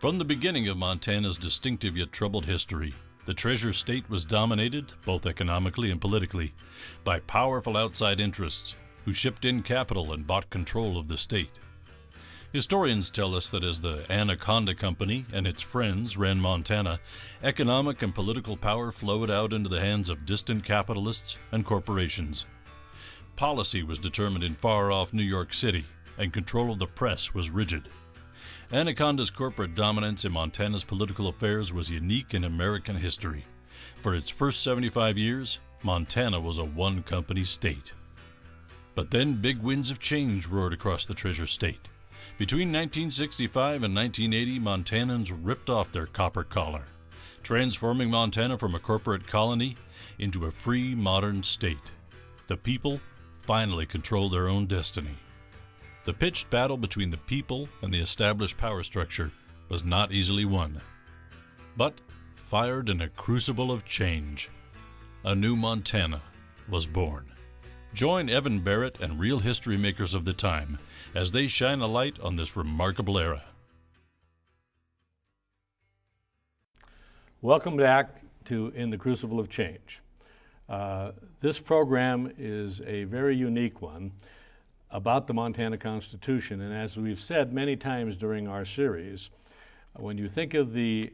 From the beginning of Montana's distinctive yet troubled history, the Treasure State was dominated, both economically and politically, by powerful outside interests who shipped in capital and bought control of the state. Historians tell us that as the Anaconda Company and its friends ran Montana, economic and political power flowed out into the hands of distant capitalists and corporations. Policy was determined in far-off New York City, and control of the press was rigid. Anaconda's corporate dominance in Montana's political affairs was unique in American history. For its first 75 years, Montana was a one-company state. But then big winds of change roared across the Treasure State. Between 1965 and 1980, Montanans ripped off their copper collar, transforming Montana from a corporate colony into a free, modern state. The people finally controlled their own destiny. The pitched battle between the people and the established power structure was not easily won, but fired in a crucible of change. A new Montana was born. Join Evan Barrett and real history makers of the time as they shine a light on this remarkable era. Welcome back to In the Crucible of Change. This program is a very unique one about the Montana Constitution, and as we've said many times during our series, when you think of the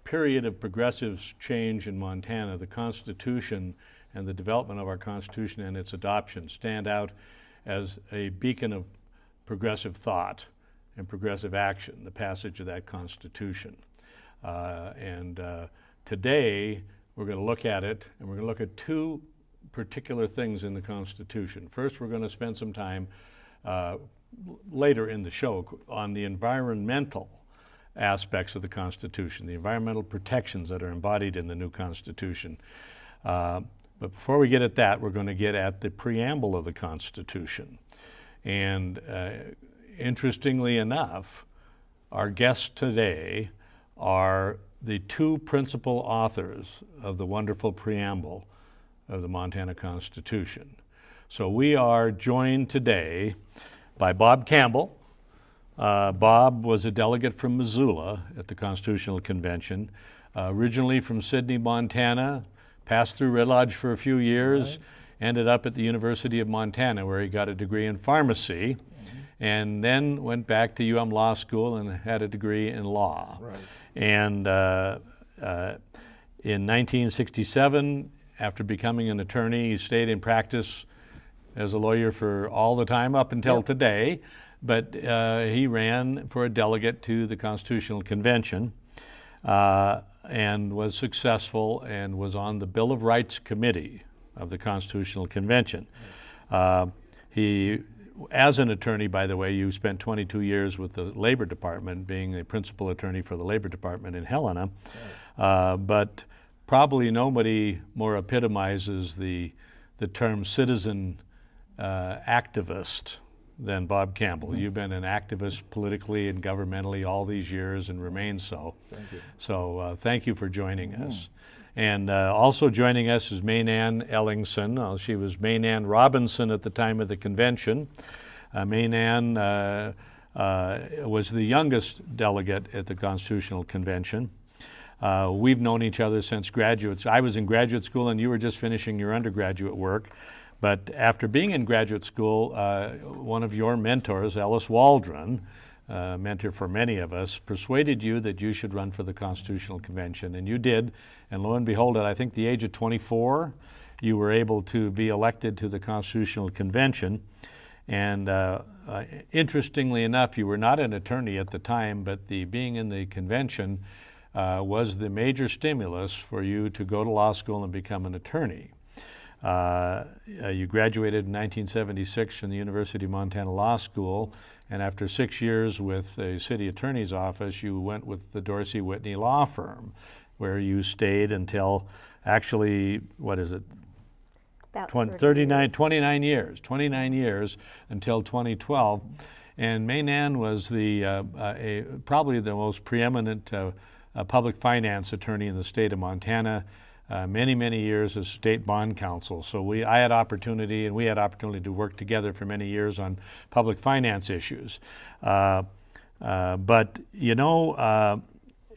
period of progressive change in Montana, the Constitution and the development of our Constitution and its adoption stand out as a beacon of progressive thought and progressive action, the passage of that Constitution. Today we're going to look at it, and we're going to look at two particular things in the Constitution. First, we're going to spend some time later in the show on the environmental aspects of the Constitution, the environmental protections that are embodied in the new Constitution. But before we get at that, we're going to get at the preamble of the Constitution. And interestingly enough, our guests today are the two principal authors of the wonderful preamble of the Montana Constitution. So we are joined today by Bob Campbell. Bob was a delegate from Missoula at the Constitutional Convention, originally from Sidney, Montana, passed through Red Lodge for a few years, right. Ended up at the University of Montana where he got a degree in pharmacy, and then went back to Law School and had a degree in law. Right. And in 1967, after becoming an attorney, he stayed in practice as a lawyer for all the time up until today, but he ran for a delegate to the Constitutional Convention and was successful and was on the Bill of Rights Committee of the Constitutional Convention. He, as an attorney, by the way, you spent 22 years with the Labor Department, being the principal attorney for the Labor Department in Helena, but probably nobody more epitomizes the term citizen activist than Bob Campbell. You've been an activist politically and governmentally all these years and remain so. Thank you. So thank you for joining us. And also joining us is Maynann Ellingson. She was Maynann Robinson at the time of the convention. Maynann was the youngest delegate at the Constitutional Convention. We've known each other since graduates. I was in graduate school and you were just finishing your undergraduate work. But after being in graduate school, one of your mentors, Ellis Waldron, mentor for many of us, persuaded you that you should run for the Constitutional Convention, and you did. And lo and behold, at I think the age of 24, you were able to be elected to the Constitutional Convention. And interestingly enough, you were not an attorney at the time, but being in the convention was the major stimulus for you to go to law school and become an attorney. You graduated in 1976 from the University of Montana Law School, and after 6 years with the city attorney's office, you went with the Dorsey Whitney Law Firm, where you stayed until actually, what is it? About 29 years until 2012. And Maynann was probably the most preeminent public finance attorney in the state of Montana. Many years as state bond counsel. So I had opportunity, and we had opportunity to work together for many years on public finance issues. But you know,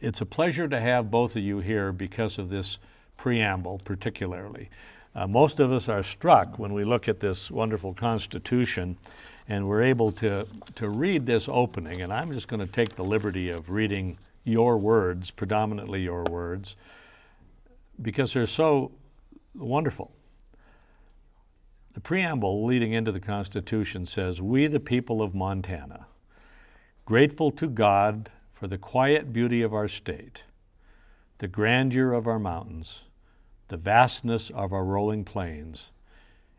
it's a pleasure to have both of you here because of this preamble particularly. Most of us are struck when we look at this wonderful Constitution and we're able to read this opening, and I'm just going to take the liberty of reading your words, predominantly your words, because they're so wonderful. The preamble leading into the Constitution says, "We, the people of Montana, grateful to God for the quiet beauty of our state, the grandeur of our mountains, the vastness of our rolling plains,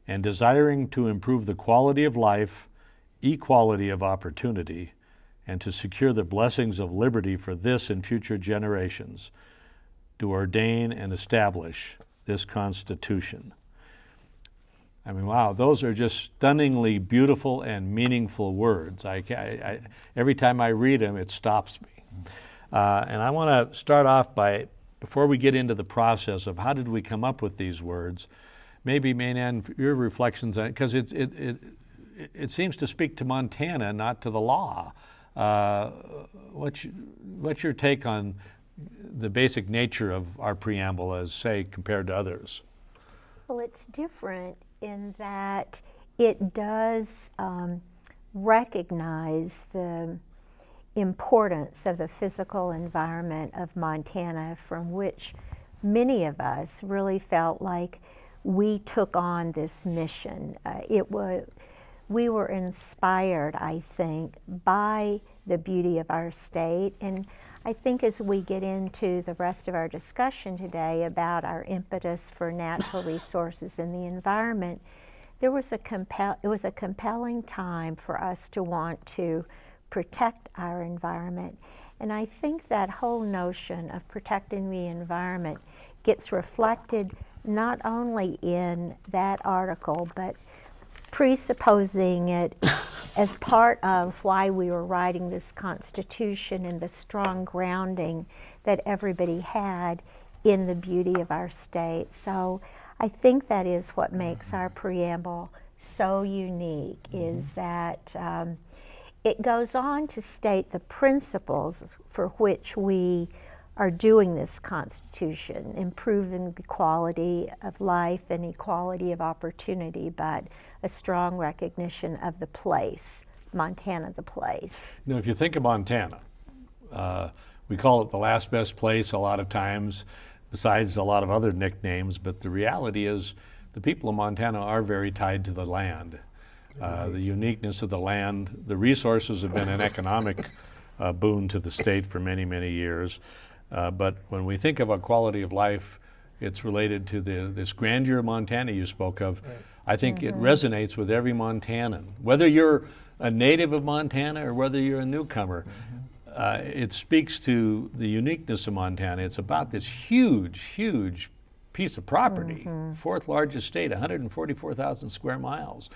and desiring to improve the quality of life, equality of opportunity, and to secure the blessings of liberty for this and future generations, to ordain and establish this Constitution." I mean, wow, those are just stunningly beautiful and meaningful words. Every time I read them, it stops me. And I want to start off by, before we get into the process of how did we come up with these words, maybe, Mainan, your reflections on it, because it seems to speak to Montana, not to the law. What's your take on the basic nature of our preamble as, say, compared to others? Well, it's different in that it does recognize the importance of the physical environment of Montana, from which many of us really felt like we took on this mission. We were inspired, I think, by the beauty of our state, and I think as we get into the rest of our discussion today about our impetus for natural resources and the environment, it was a compelling time for us to want to protect our environment. And I think that whole notion of protecting the environment gets reflected not only in that article, but presupposing it as part of why we were writing this Constitution and the strong grounding that everybody had in the beauty of our state. So I think that is what makes our preamble so unique, is that it goes on to state the principles for which we are doing this Constitution, improving the quality of life and equality of opportunity, but a strong recognition of the place, Montana the place. You know, if you think of Montana, we call it the last best place a lot of times, besides a lot of other nicknames, but the reality is the people of Montana are very tied to the land. The uniqueness of the land, the resources have been an economic boon to the state for many, many years. But when we think of a quality of life, it's related to this grandeur of Montana you spoke of. Right. I think it resonates with every Montanan. Whether you're a native of Montana or whether you're a newcomer, it speaks to the uniqueness of Montana. It's about this huge, huge piece of property, fourth largest state, 144,000 square miles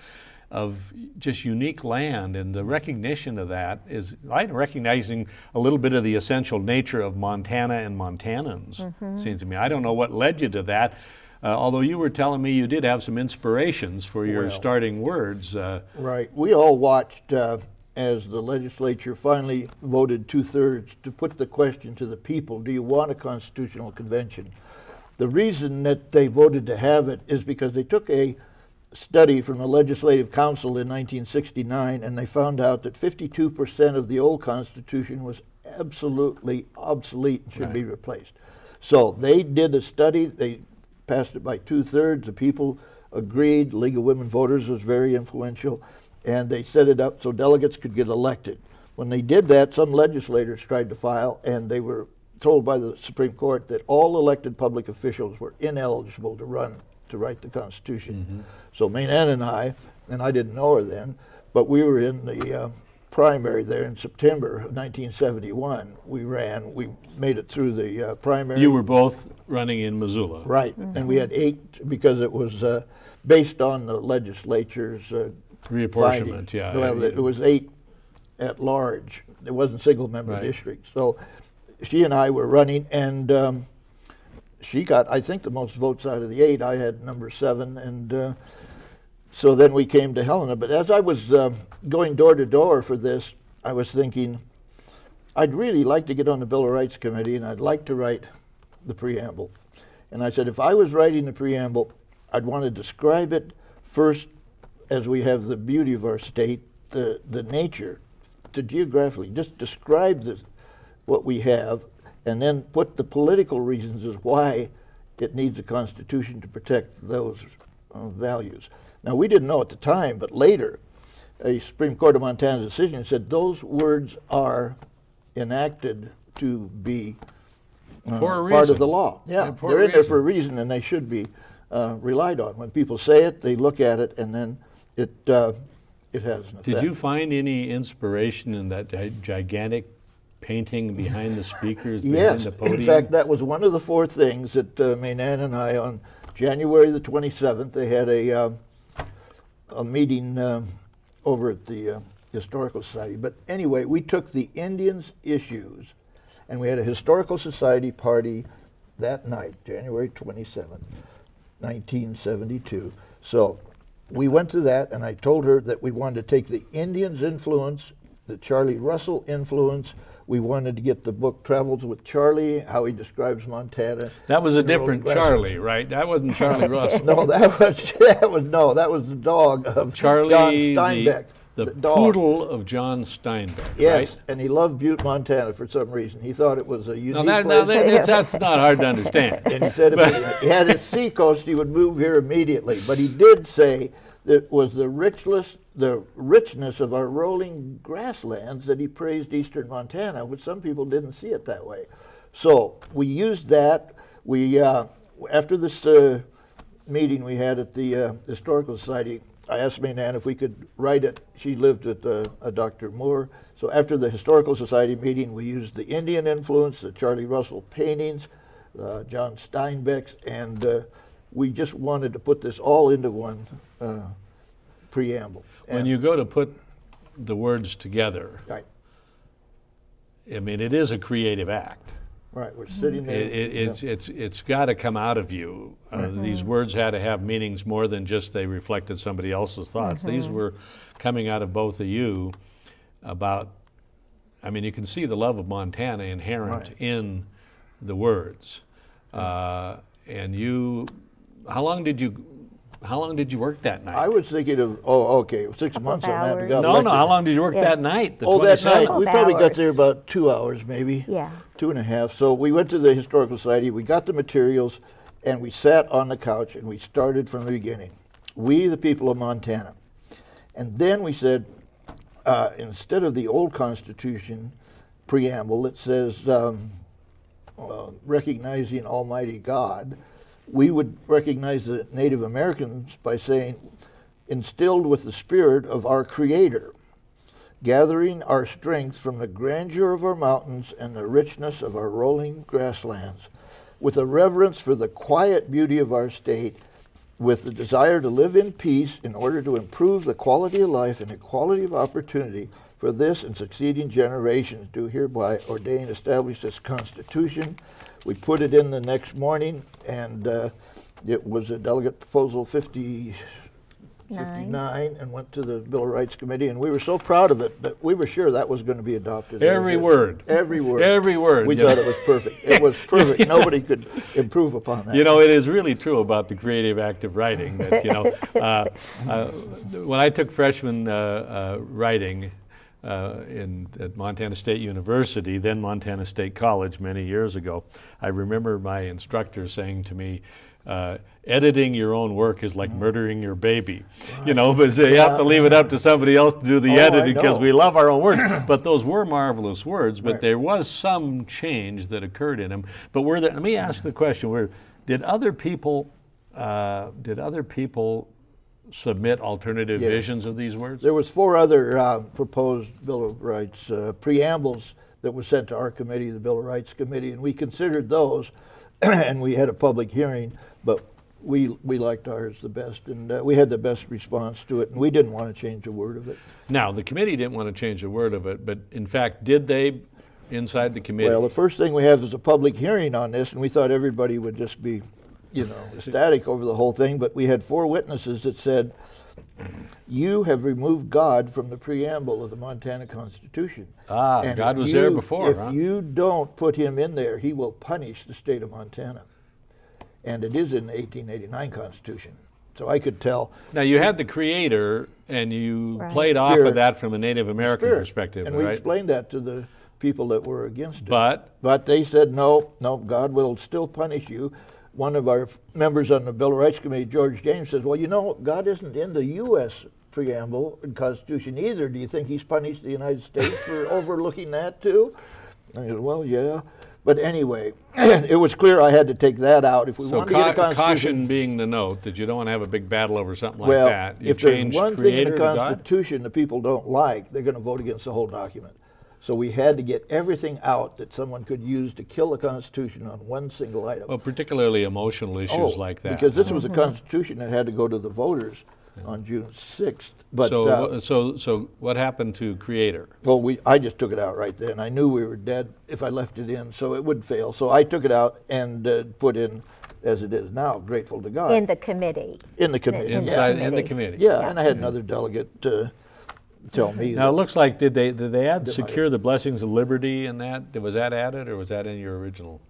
of just unique land, and the recognition of that is, I'm recognizing a little bit of the essential nature of Montana and Montanans, seems to me. I don't know what led you to that, although you were telling me you did have some inspirations for your starting words. Right. We all watched as the legislature finally voted 2/3 to put the question to the people, do you want a constitutional convention? The reason that they voted to have it is because they took a study from the Legislative Council in 1969, and they found out that 52% of the old Constitution was absolutely obsolete and should be replaced. So they did a study, they passed it by 2/3, the people agreed, League of Women Voters was very influential, and they set it up so delegates could get elected. When they did that, some legislators tried to file, and they were told by the Supreme Court that all elected public officials were ineligible to run to write the Constitution. So Mainan and I didn't know her then, but we were in the primary there in September of 1971. We ran, we made it through the primary. You were both running in Missoula. Right, and we had 8 because it was based on the legislature's reapportionment, finding. Well, it was 8 at large. It wasn't single-member districts. So she and I were running, and she got, I think, the most votes out of the 8. I had number 7, and so then we came to Helena. But as I was going door to door for this, I was thinking, I'd really like to get on the Bill of Rights Committee, and I'd like to write the preamble. And I said, if I was writing the preamble, I'd want to describe it first as we have the beauty of our state, the nature, to geographically, just describe what we have, and then put the political reasons as why it needs a constitution to protect those values. Now, we didn't know at the time, but later, a Supreme Court of Montana decision said those words are enacted to be part of the law. Yeah, they're in there for a reason, and they should be relied on. When people say it, they look at it, and then it has an effect. Did you find any inspiration in that gigantic painting behind the speakers, behind the podium? In fact, that was one of the four things that Maynann and I, on January the 27th, they had a meeting over at the Historical Society. But anyway, we took the Indians' issues, and we had a Historical Society party that night, January 27th, 1972. So we went to that, and I told her that we wanted to take the Indians' influence, the Charlie Russell influence. We wanted to get the book Travels with Charlie, how he describes Montana. That was a different Charlie, right? That wasn't Charlie Russell. No, that was the dog of Charlie, John Steinbeck. The poodle of John Steinbeck, yes, right? And he loved Butte, Montana for some reason. He thought it was a unique place. That's not hard to understand. And he said if he had his seacoast, he would move here immediately. But he did say that it was the richness of our rolling grasslands that he praised eastern Montana, which some people didn't see it that way. So we used that. We after this meeting we had at the Historical Society, I asked Maynann if we could write it. She lived with Dr. Moore. So after the Historical Society meeting, we used the Indian influence, the Charlie Russell paintings, John Steinbeck's, and we just wanted to put this all into one preamble. When you go to put the words together, right. I mean, it is a creative act. Right, we're sitting there. It's got to come out of you. These words had to have meanings more than just they reflected somebody else's thoughts. These were coming out of both of you about, I mean, you can see the love of Montana inherent in the words. And you, how long did you work that night? I was thinking of 6 months on that. No, how long did you work that night? That night we probably got there about 2 hours, maybe. Yeah. 2.5. So we went to the Historical Society. We got the materials, and we sat on the couch and we started from the beginning. We, the people of Montana, and then we said, instead of the old Constitution preamble that says recognizing Almighty God, we would recognize the Native Americans by saying, instilled with the spirit of our Creator, gathering our strength from the grandeur of our mountains and the richness of our rolling grasslands, with a reverence for the quiet beauty of our state, with the desire to live in peace in order to improve the quality of life and equality of opportunity for this and succeeding generations, do hereby ordain, establish this Constitution. We put it in the next morning, and it was a delegate proposal 59 and went to the Bill of Rights Committee, and we were so proud of it that we were sure that was going to be adopted. Every word. Every word. Every word. We thought it was perfect. It was perfect. Nobody could improve upon that. You know, it is really true about the creative act of writing that, you know, when I took freshman writing at Montana State University, then Montana State College many years ago, I remember my instructor saying to me, editing your own work is like murdering your baby. You know, but you have to leave it up to somebody else to do the editing because we love our own words. But those were marvelous words, but there was some change that occurred in them. But let me ask the question, did other people submit alternative visions of these words? There was 4 other proposed Bill of Rights preambles that were sent to our committee, the Bill of Rights Committee, and we considered those, and we had a public hearing, but we liked ours the best, and we had the best response to it, and we didn't want to change a word of it. Now, the committee didn't want to change a word of it, but in fact, did they inside the committee? Well, the first thing we have is a public hearing on this, and we thought everybody would just be, you know, ecstatic over the whole thing, but we had 4 witnesses that said You have removed God from the preamble of the Montana Constitution. Ah, And God if was you- there before, If huh? you don't put him in there, he will punish the state of Montana. And it is in the 1889 Constitution. So I could tell. Now, you had the creator, and you Right. played off Spirit. of that from a Native American Spirit. perspective, And we right? explained that to the people that were against it. But they said, no, God will still punish you. One of our members on the Bill of Rights Committee, George James, says, well, God isn't in the U.S. preamble and Constitution either. Do you think he's punished the United States for overlooking that too? I said, well, yeah. But anyway, it was clear I had to take that out. If we so want to get a caution Constitution, being the note that you don't want to have a big battle over something like well, that. You if there's change one thing in creator the to God? Constitution that people don't like, they're going to vote against the whole document. So we had to get everything out that someone could use to kill the Constitution on one single item. Well, particularly emotional issues like that. Because this was a Constitution that had to go to the voters on June 6th. But so what happened to creator? well, I just took it out right then. I knew we were dead if I left it in, so it would fail. So I took it out and put in, as it is now, grateful to God. In the committee. In the committee. In the Inside in the committee. committee. Yeah, and I had another delegate tell me. Now it looks like did they add That might- secure the blessings of liberty in that? Was that added or was that in your original?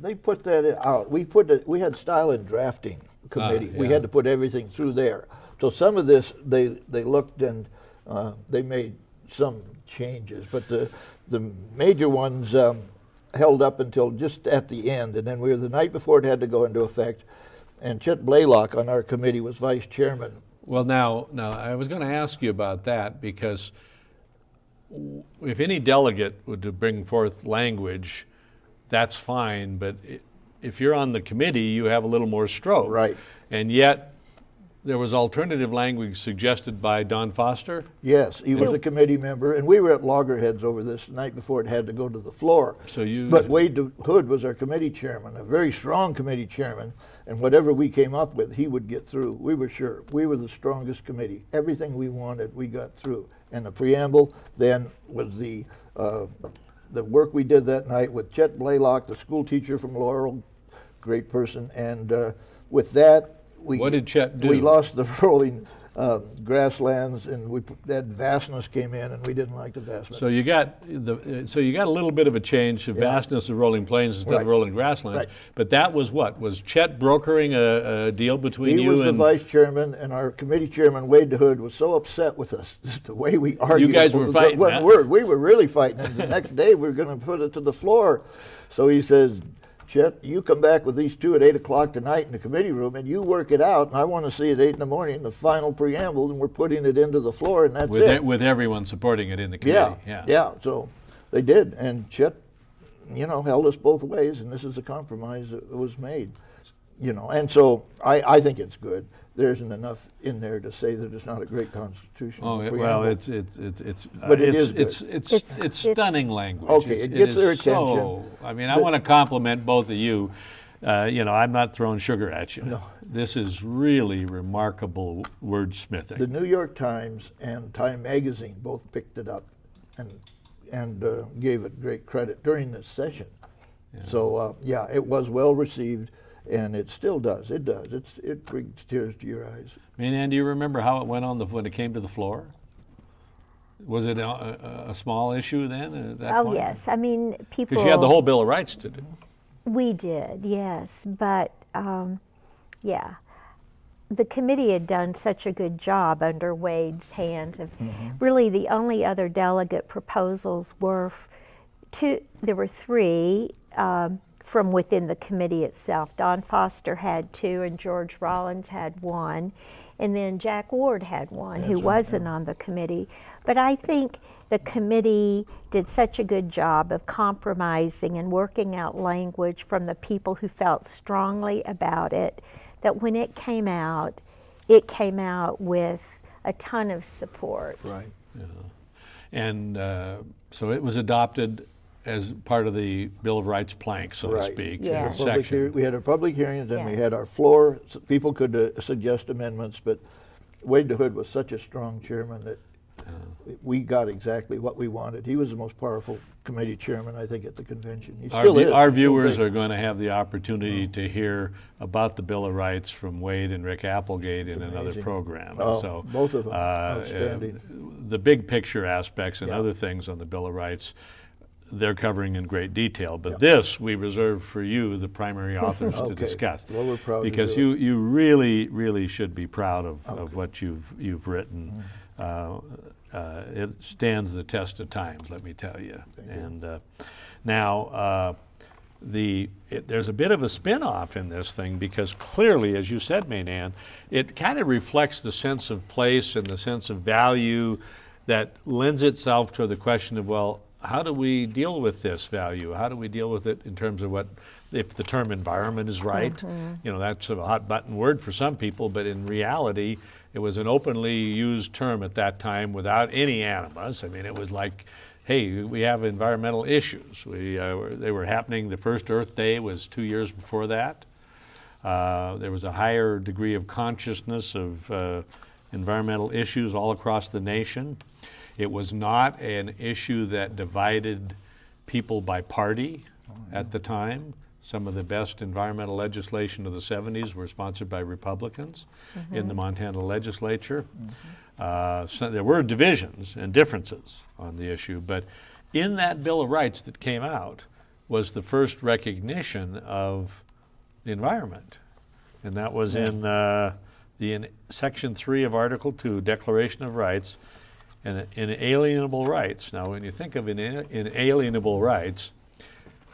They put that out. We had style and drafting committee. We yeah. had to put everything through there. So some of this they looked and they made some changes, but the major ones held up until just at the end, and then we were the night before it had to go into effect. And Chet Blaylock on our committee was vice chairman. Well, now I was going to ask you about that because if any delegate would to bring forth language, that's fine. But if you're on the committee, you have a little more stroke. Right. And yet, there was alternative language suggested by Don Foster. Yes, he was a committee member, and we were at loggerheads over this the night before it had to go to the floor. So you. But Wade Hood was our committee chairman, a very strong committee chairman, and whatever we came up with, he would get through. We were sure. We were the strongest committee. Everything we wanted, we got through. And the preamble then was the work we did that night with Chet Blaylock, the school teacher from Laurel, great person, and with that, What did Chet do? we lost the rolling grasslands, and that vastness came in, and we didn't like the vastness. So you got a little bit of a change of vastness of rolling plains instead of Right. rolling grasslands. Right. But that was what? Was Chet brokering a deal between He you was the and vice chairman, and our committee chairman, Wade Hood, was so upset with us, the way we argued. guys were fighting, One huh? word, we were really fighting, and the next day we were going to put it to the floor. So he says, Chet, you come back with these two at 8 o'clock tonight in the committee room, and you work it out, and I want to see at 8 in the morning the final preamble, and we're putting it into the floor, and that's it. with everyone supporting it in the committee. Yeah, so they did, and Chet, held us both ways, and this is a compromise that was made, and so I think it's good. There isn't enough in there to say that it's not a great constitution. Oh preamble. well, But it is good. it's stunning language. Okay, it gets their attention. So, I mean, I want to compliment both of you. I'm not throwing sugar at you. No. This is really remarkable wordsmithing. The New York Times and Time Magazine both picked it up and gave it great credit during this session. Yeah. So it was well received, and it still does. It does. It brings tears to your eyes. And do you remember how it went on when it came to the floor? Was it a small issue then at that point? Oh, yes. I mean, people. Because you had the whole Bill of Rights to do. We did, yes. But, the committee had done such a good job under Wade's hands. Of really, the only other delegate proposals were there were three from within the committee itself. Don Foster had two, and George Rollins had one. And then Jack Ward had one, who wasn't on the committee. But I think the committee did such a good job of compromising and working out language from the people who felt strongly about it, that when it came out with a ton of support. Right. Yeah. And so it was adopted as part of the Bill of Rights plank, so to speak, Yeah. section. We had our public hearings, and we Yeah. had our floor. So people could suggest amendments, but Wade Hood was such a strong chairman that we got exactly what we wanted. He was the most powerful committee chairman, I think, at the convention. He still is. Our viewers are going to have the opportunity to hear about the Bill of Rights from Wade and Rick Applegate in another program. Oh, So both of them, outstanding. The big picture aspects and other things on the Bill of Rights, they're covering in great detail. But this we reserve for you, the primary authors, to discuss. Well, we're proud because to do you really should be proud of what you've written. It stands the test of times, let me tell you. Now, there's a bit of a spin-off in this thing, because clearly, as you said, Maynann, it kind of reflects the sense of place and the sense of value that lends itself to the question of, well, how do we deal with this value? How do we deal with it in terms of what, if the term environment is right? You know, that's a hot button word for some people, but in reality, it was an openly used term at that time without any animus. I mean, it was like, hey, we have environmental issues. They were happening. The first Earth Day was 2 years before that. There was a higher degree of consciousness of environmental issues all across the nation. It was not an issue that divided people by party at the time. Some of the best environmental legislation of the 70s were sponsored by Republicans in the Montana legislature. So there were divisions and differences on the issue, but in that Bill of Rights that came out was the first recognition of the environment. And that was in Section 3 of Article 2, Declaration of Rights, and inalienable rights. Now, when you think of inalienable rights,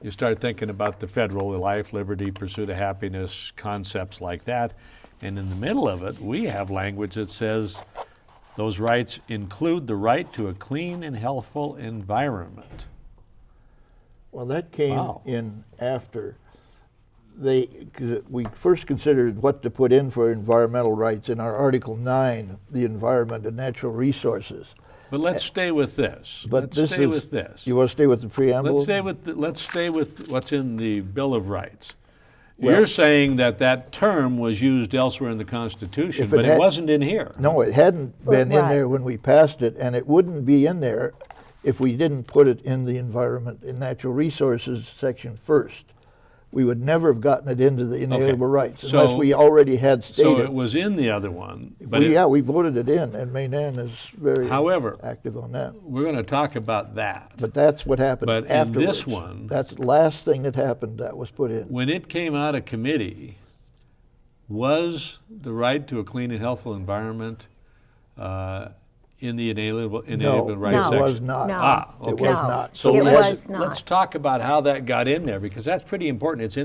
you start thinking about the federal, the life, liberty, pursuit of happiness, concepts like that. And in the middle of it, we have language that says those rights include the right to a clean and healthful environment. Well, that came in after we first considered what to put in for environmental rights in our Article 9, the environment and natural resources. But let's stay with this. But let's stay with this. You want to stay with the preamble? Let's stay with what's in the Bill of Rights. Well, you're saying that term was used elsewhere in the Constitution, but it wasn't in here. No, it hadn't been in there when we passed it, and it wouldn't be in there if we didn't put it in the environment and natural resources section first. We would never have gotten it into the inalienable rights unless we already had stated. So it was in the other one. But we voted it in, and Maynann is very active on that. We're going to talk about that. But that's what happened afterwards. But in this one, that's the last thing that happened that was put in. When it came out of committee, was the right to a clean and healthful environment in the inalienable rights section? No, it was not. No. It was not. So let's talk about how that got in there, because that's pretty important. It's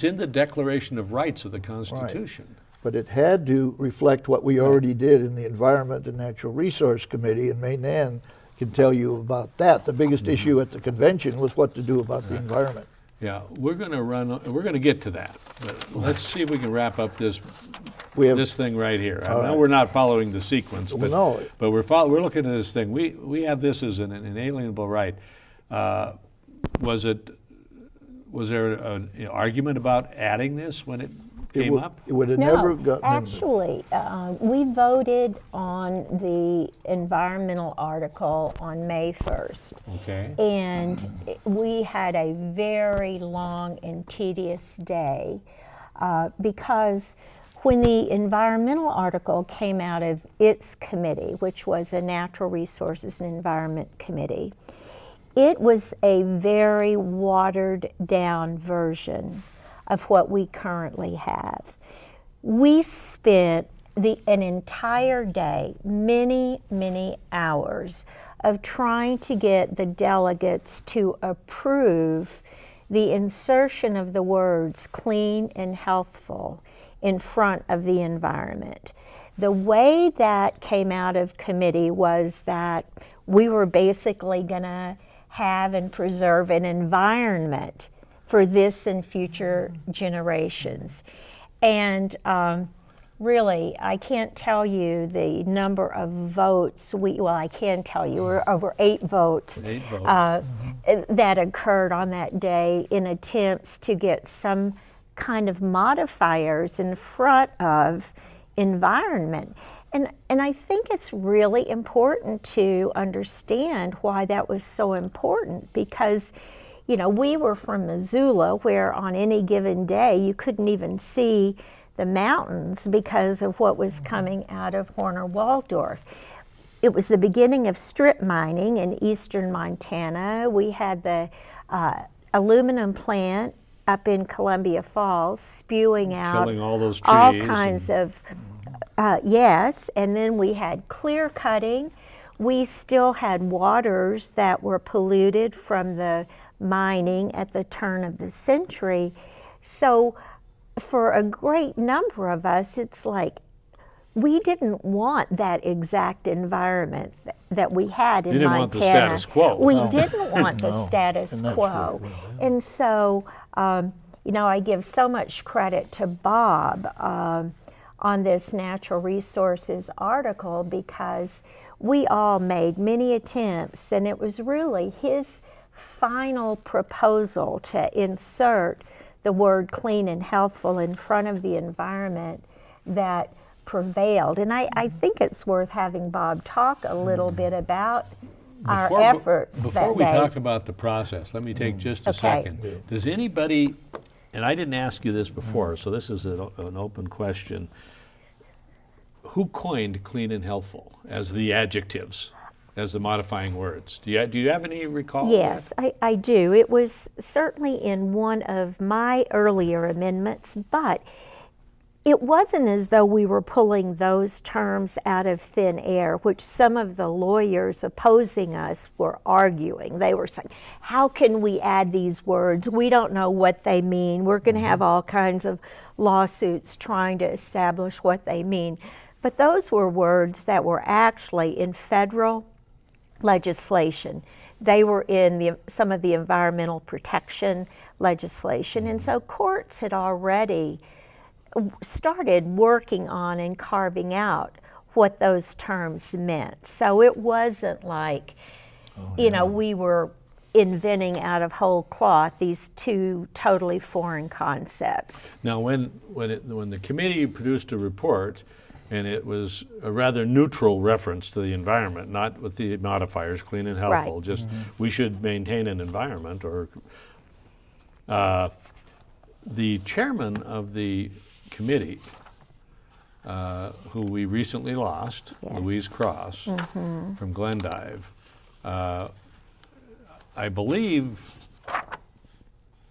in the Declaration of Rights of the Constitution. Right. But it had to reflect what we already did in the Environment and Natural Resource Committee, and Maynann can tell you about that. The biggest issue at the convention was what to do about the environment. Yeah, we're going to get to that. But let's see if we can wrap up this thing right here. I know we're not following the sequence, but we're looking at this thing. We have this as an inalienable right. Was there an argument about adding this when it came up? It would have never gotten actually, we voted on the environmental article on May 1st. Okay. And we had a very long and tedious day because when the environmental article came out of its committee, which was a Natural Resources and Environment Committee, it was a very watered down version of what we currently have. We spent an entire day, many, many hours of trying to get the delegates to approve the insertion of the words clean and healthful in front of the environment. The way that came out of committee was that we were basically going to have and preserve an environment for this and future generations. And really, I can't tell you the number of votes, I can tell you, we're over 8 votes, that occurred on that day in attempts to get some kind of modifiers in front of environment. And I think it's really important to understand why that was so important, because, you know, we were from Missoula, where on any given day you couldn't even see the mountains because of what was coming out of Horner Waldorf. It was the beginning of strip mining in eastern Montana. We had the aluminum plant up in Columbia Falls spewing out killing all those trees, all kinds of yes, and then we had clear cutting. We still had waters that were polluted from the mining at the turn of the century. So for a great number of us, it's like we didn't want that exact environment that we had in Montana. Want the status quo. We didn't want the status quo. And so, you know, I give so much credit to Bob on this natural resources article, because we all made many attempts, and it was really his final proposal to insert the word clean and healthful in front of the environment that prevailed. And I think it's worth having Bob talk a little bit about our efforts that day. Before we talk about the process, let me take just a second. Does anybody, and I didn't ask you this before, so this is an open question, who coined clean and healthful as the adjectives, as the modifying words? Do you have any recall? Yes, I do. It was certainly in one of my earlier amendments, but it wasn't as though we were pulling those terms out of thin air, which some of the lawyers opposing us were arguing. They were saying, how can we add these words? We don't know what they mean. We're going to have all kinds of lawsuits trying to establish what they mean. But those were words that were actually in federal legislation. They were in some of the environmental protection legislation, and so courts had already started working on and carving out what those terms meant. So it wasn't like, you know, we were inventing out of whole cloth these two totally foreign concepts. Now, when the committee produced a report, and it was a rather neutral reference to the environment, not with the modifiers, clean and healthful, Right. just we should maintain an environment, or the chairman of the committee, who we recently lost, Yes. Louise Cross from Glendive, I believe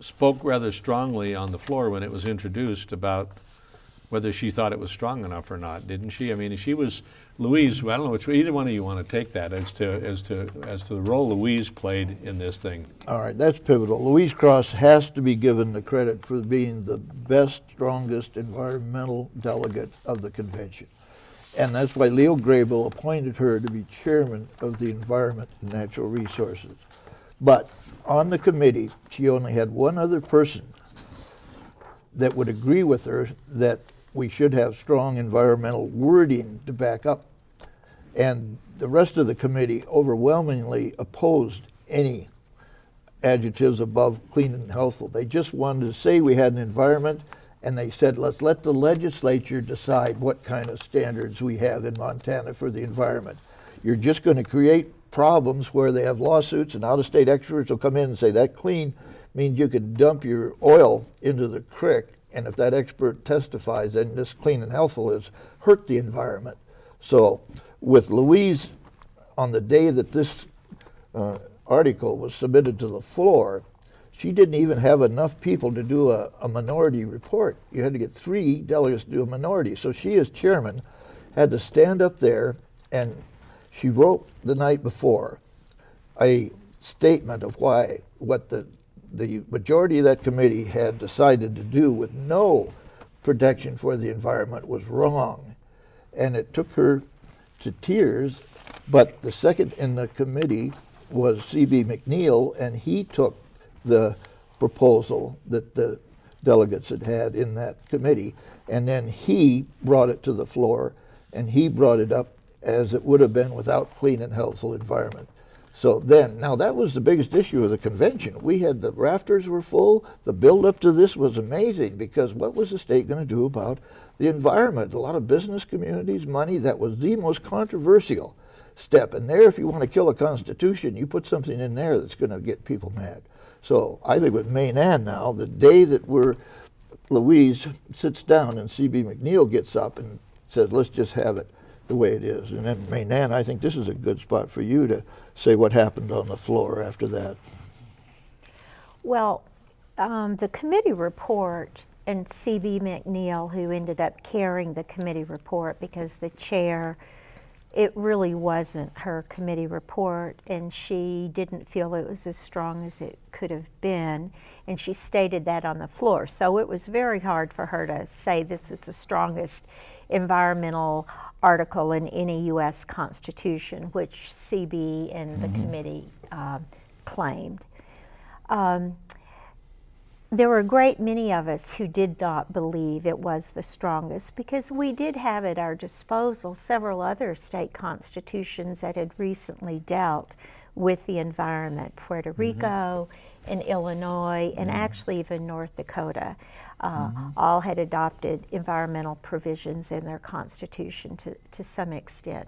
spoke rather strongly on the floor when it was introduced about whether she thought it was strong enough or not, didn't she? I mean, she was, Louise, I don't know which, either one of you want to take that as to the role Louise played in this thing. All right, that's pivotal. Louise Cross has to be given the credit for being the best, strongest environmental delegate of the convention. And that's why Leo Grable appointed her to be chairman of the Environment and Natural Resources. But on the committee, she only had one other person that would agree with her that we should have strong environmental wording to back up. And the rest of the committee overwhelmingly opposed any adjectives above clean and healthful. They just wanted to say we had an environment, and they said, let's let the legislature decide what kind of standards we have in Montana for the environment. You're just going to create problems where they have lawsuits, and out-of-state experts will come in and say that clean means you could dump your oil into the creek, and if that expert testifies, then this clean and healthful is hurt the environment. So with Louise, on the day that this article was submitted to the floor, she didn't even have enough people to do a minority report. You had to get 3 delegates to do a minority. So she, as chairman, had to stand up there, and she wrote the night before a statement of what the majority of that committee had decided to do with no protection for the environment was wrong. And it took her to tears, but the second in the committee was C.B. McNeil, and he took the proposal that the delegates had in that committee, and then he brought it to the floor, and he brought it up as it would have been without clean and healthful environment. So then, now that was the biggest issue of the convention. We had the rafters were full. The build-up to this was amazing because what was the state going to do about the environment? A lot of business communities, money, that was the most controversial step. And there, if you want to kill a constitution, you put something in there that's going to get people mad. So I think with Maine Ann now, the day that Louise sits down and C.B. McNeill gets up and says, let's just have it the way it is. And then Maine Ann, I think this is a good spot for you to say what happened on the floor after that. Well, the committee report, and C.B. McNeill, who ended up carrying the committee report because the chair, it really wasn't her committee report, and she didn't feel it was as strong as it could have been, and she stated that on the floor. So it was very hard for her to say this is the strongest environmental article in any U.S. Constitution, which CB and the committee claimed. There were a great many of us who did not believe it was the strongest because we did have at our disposal several other state constitutions that had recently dealt with the environment. Puerto Rico and Illinois and actually even North Dakota all had adopted environmental provisions in their constitution to some extent.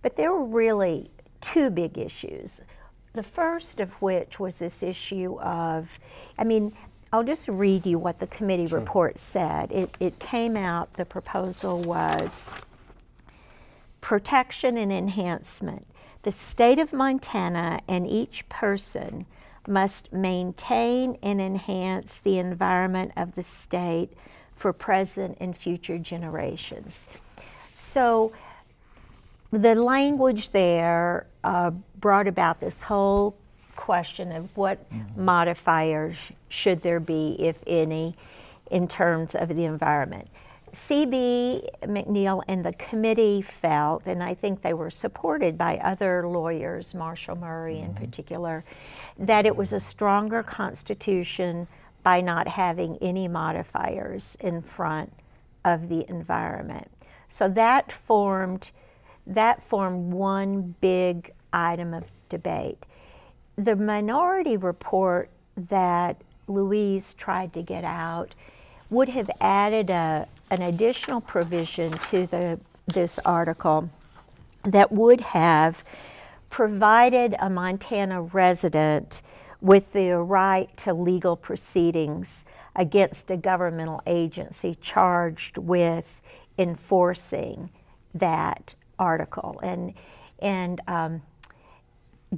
But there were really two big issues. The first of which was this issue of, I'll just read you what the committee report said. It came out, the proposal was protection and enhancement. The state of Montana and each person must maintain and enhance the environment of the state for present and future generations. So the language there brought about this whole question of what modifiers should there be, if any, in terms of the environment. C.B. McNeill and the committee felt, and I think they were supported by other lawyers, Marshall Murray in particular, that it was a stronger constitution by not having any modifiers in front of the environment. So that formed one big item of debate. The minority report that Louise tried to get out would have added an additional provision to this article that would have provided a Montana resident with the right to legal proceedings against a governmental agency charged with enforcing that article. And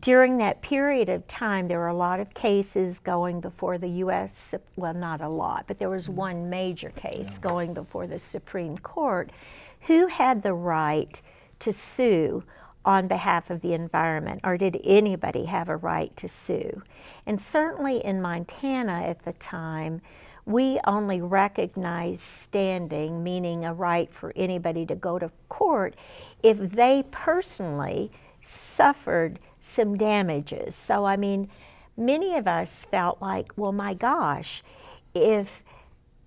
during that period of time, there were a lot of cases going before the U.S., well, not a lot, but there was one major case going before the Supreme Court. Who had the right to sue on behalf of the environment, or did anybody have a right to sue? And certainly in Montana at the time, we only recognized standing, meaning a right for anybody to go to court, if they personally suffered some damages. So many of us felt like, well, my gosh, if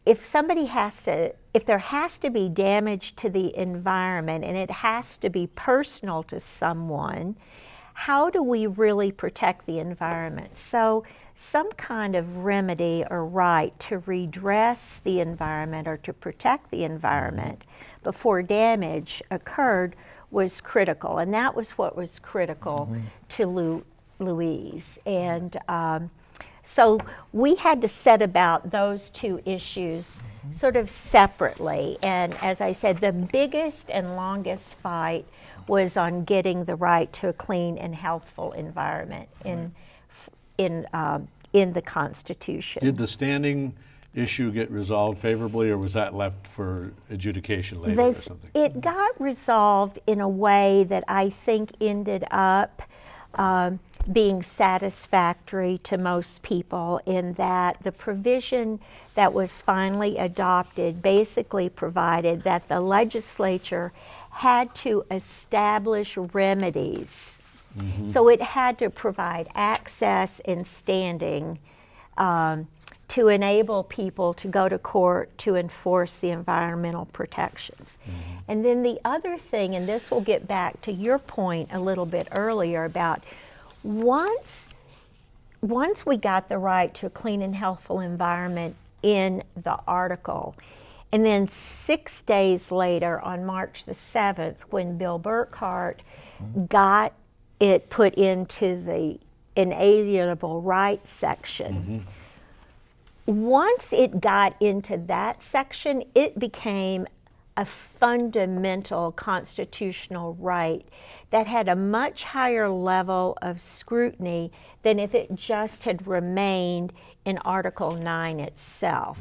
there has to be damage to the environment and it has to be personal to someone, how do we really protect the environment? So some kind of remedy or right to redress the environment or to protect the environment before damage occurred was critical, and that was what was critical to Louise. And so we had to set about those two issues sort of separately. And as I said, the biggest and longest fight was on getting the right to a clean and healthful environment in the Constitution. Did the standing issue get resolved favorably, or was that left for adjudication later or something? It got resolved in a way that I think ended up being satisfactory to most people, in that the provision that was finally adopted basically provided that the legislature had to establish remedies. So it had to provide access and standing to enable people to go to court to enforce the environmental protections. And then the other thing, and this will get back to your point a little bit earlier about Once we got the right to a clean and healthful environment in the article, and then 6 days later, on March the 7th, when Bill Burkhart got it put into the inalienable rights section, once it got into that section, it became a fundamental constitutional right that had a much higher level of scrutiny than if it just had remained in Article 9 itself.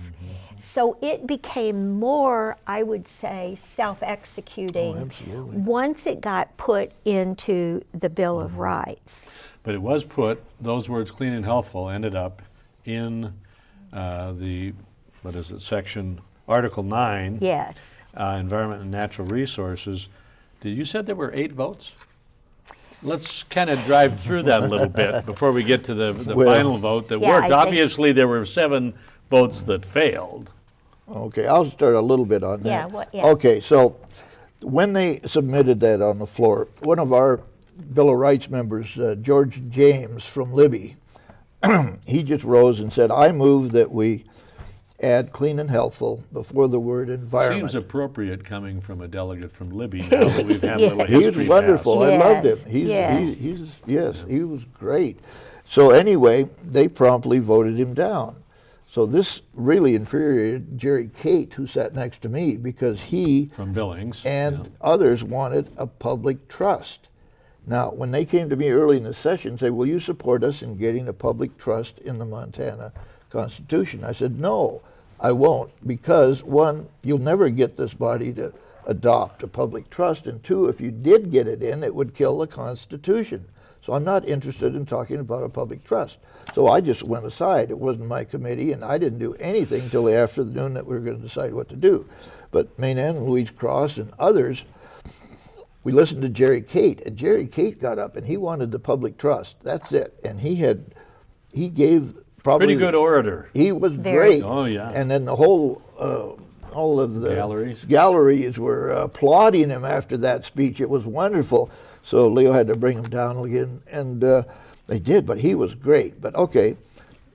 So it became more, I would say, self-executing once it got put into the Bill of Rights. But it was put, those words clean and healthful ended up in the, what is it, section, Article 9. Yes. Environment and Natural Resources. You said there were 8 votes? Let's kind of drive through that a little bit before we get to the final vote that worked. Obviously, there were 7 votes that failed. Okay, I'll start a little bit on that. Yeah. Okay, so when they submitted that on the floor, one of our Bill of Rights members, George James from Libby, he just rose and said, I move that we add clean and healthful before the word environment. Seems appropriate coming from a delegate from Libby now that we've had a little history. He's wonderful. I loved him. He was great. So anyway, they promptly voted him down. So this really infuriated Jerry Cate, who sat next to me, because he from Billings and others wanted a public trust. Now, when they came to me early in the session, say, will you support us in getting a public trust in the Montana Constitution? I said, no, I won't, because 1, you'll never get this body to adopt a public trust, and 2, if you did get it in, it would kill the Constitution. So I'm not interested in talking about a public trust. So I just went aside. It wasn't my committee, and I didn't do anything until the afternoon that we were going to decide what to do. But Maynann and Louise Cross and others, we listened to Jerry Cate, and Jerry Cate got up and he wanted the public trust. That's it. And he gave probably pretty good orator. He was great. Oh yeah. And then the whole all of the galleries were applauding him after that speech. It was wonderful. So Leo had to bring him down again, and they did. But he was great. But okay,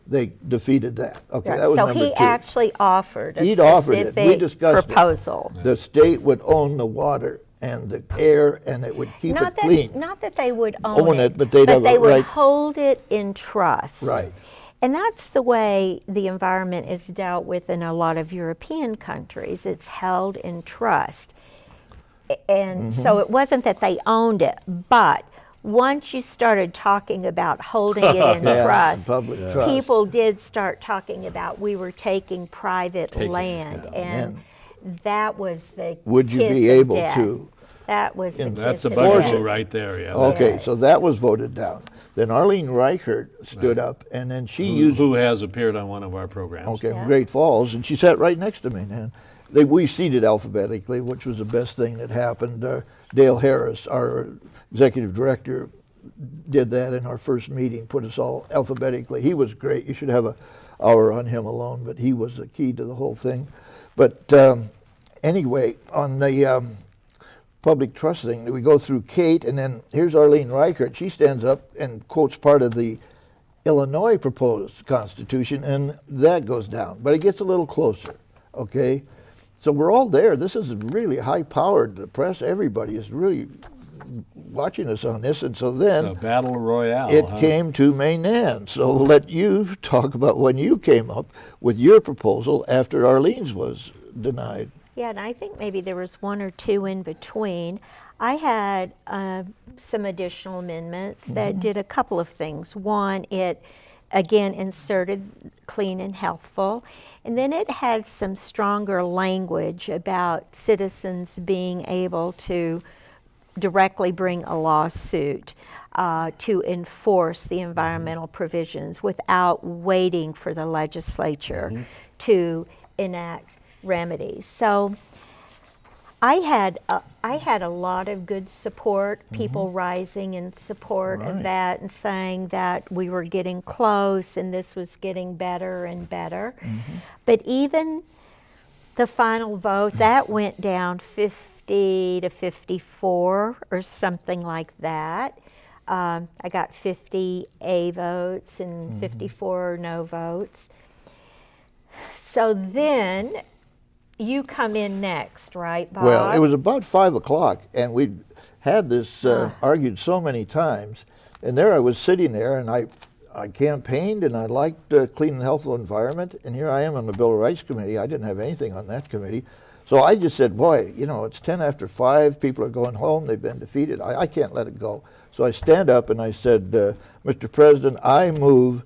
they defeated that. Okay, Right. that was so number 2. he actually offered a He'd offered it. We specific discussed proposal. The state would own the water and the air, and it would keep it clean. Not that they would own it, but they'd have they a would right. hold it in trust. Right. And that's the way the environment is dealt with in a lot of European countries. It's held in trust. And so it wasn't that they owned it, but once you started talking about holding it in trust, people did start talking about we were taking private land, and that was the Would you kiss be of able death. to? That was the That's a kiss of death. bugaboo right there, yeah. Okay, Yes. so that was voted down. Then Arlene Reichert stood up, and then she used who has appeared on one of our programs. from Great Falls, and she sat right next to me. And we seated alphabetically, which was the best thing that happened. Dale Harris, our executive director, did that in our first meeting, put us all alphabetically. He was great. You should have an hour on him alone, but he was the key to the whole thing. But anyway, on the public trust thing, we go through Cate, and then here's Arlene Reichert. She stands up and quotes part of the Illinois proposed Constitution, and that goes down. But it gets a little closer, okay? So we're all there. This is really high-powered. The press, everybody is really watching us on this. And so then It's a battle royale. it came to Maynann. So we'll let you talk about when you came up with your proposal after Arlene's was denied. Yeah, and I think maybe there was 1 or 2 in between. I had some additional amendments that did a couple of things. One, it again inserted clean and healthful, and then it had some stronger language about citizens being able to directly bring a lawsuit to enforce the environmental provisions without waiting for the legislature to enact remedies. So I had a lot of good support, people rising in support of that and saying that we were getting close and this was getting better and better. But even the final vote, that went down 50 to 54 or something like that. I got 50 A votes and 54 no votes. So then you come in next, right, Bob? Well, it was about 5 o'clock, and we'd had this argued so many times. And there I was sitting there, and I campaigned, and I liked a clean and healthful environment. And here I am on the Bill of Rights Committee. I didn't have anything on that committee. So I just said, boy, you know, it's 10 after 5. People are going home. They've been defeated. I can't let it go. So I stand up and I said, Mr. President, I move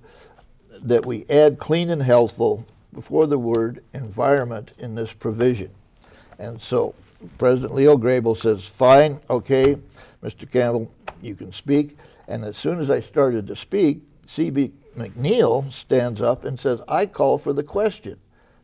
that we add clean and healthful before the word environment in this provision. And so President Leo Grable says, fine, okay, Mr. Campbell, you can speak. And as soon as I started to speak, C.B. McNeil stands up and says, I call for the question.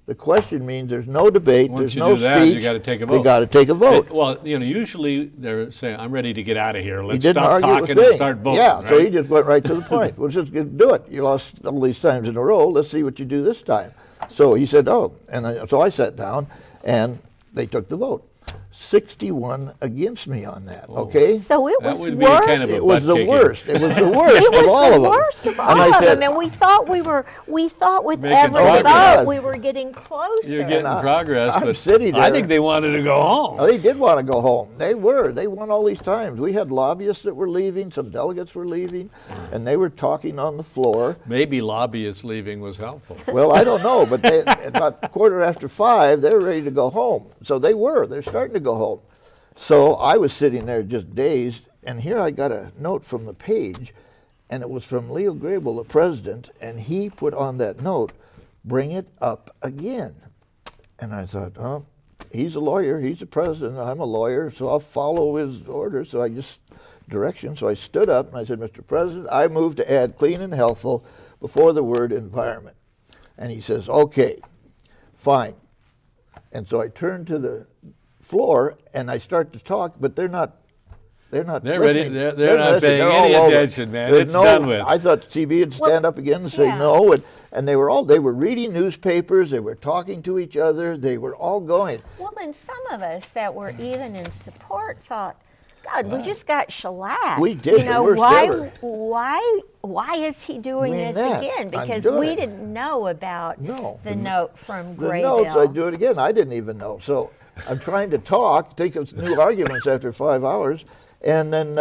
The question means there's no debate, Once there's you no do that, speech. you got to take a vote. They got to take a vote. Well, you know, usually they're saying, I'm ready to get out of here. He Let's didn't stop argue talking a and thing. start voting. Yeah, right? so he just went right to the point. Well, just do it. You lost all these times in a row. Let's see what you do this time. So he said, oh, and so I sat down, and they took the vote. 61 against me on that, okay? So it That was would be worse. kind of a It was the butt-kicking. worst. It was the worst It of was all the of them. worst of all And I of said, them, and we thought with Making every progress. vote we were getting closer. You're getting progress, I'm but sitting I there. think they wanted to go home. Oh, they did want to go home. They were. They won all these times. We had lobbyists that were leaving. Some delegates were leaving, and they were talking on the floor. Maybe lobbyists leaving was helpful. Well, I don't know, but they, at about 5:15, they were ready to go home. So they were. They're starting to go home. So I was sitting there just dazed, and here I got a note from the page, and it was from Leo Grable, the president, and he put on that note, bring it up again. And I thought, oh, he's a lawyer, he's the president, I'm a lawyer, so I'll follow his orders. So I just direction. So I stood up and I said, Mr. President, I move to add clean and healthful before the word environment. And he says, okay, fine. And so I turned to the floor and I start to talk, but they're not They're listening. ready. They're not listening. paying They're any all over. attention, man. There's It's done with. I thought CB would stand up again and say yeah. no, and they were reading newspapers, they were talking to each other, they were all going. Well, and some of us that were even in support thought, God, we just got shellacked. We did, You the know, worst ever. why is he doing Doing this that. again? I'm Because doing we it. didn't know about No. the note from The Graybill. notes, I'd do it again. I didn't even know. So I'm trying to talk, think of new arguments after 5 hours, and then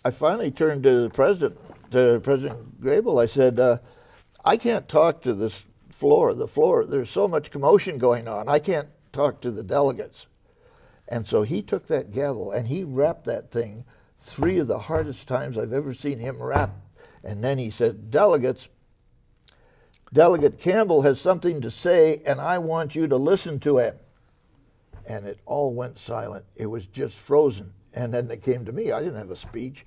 I finally turned to President Grable. I said, I can't talk to the floor. There's so much commotion going on. I can't talk to the delegates. And so he took that gavel and he rapped that thing 3 of the hardest times I've ever seen him rap. And then he said, delegates, Delegate Campbell has something to say and I want you to listen to him. And it all went silent. It was just frozen. And then they came to me. I didn't have a speech.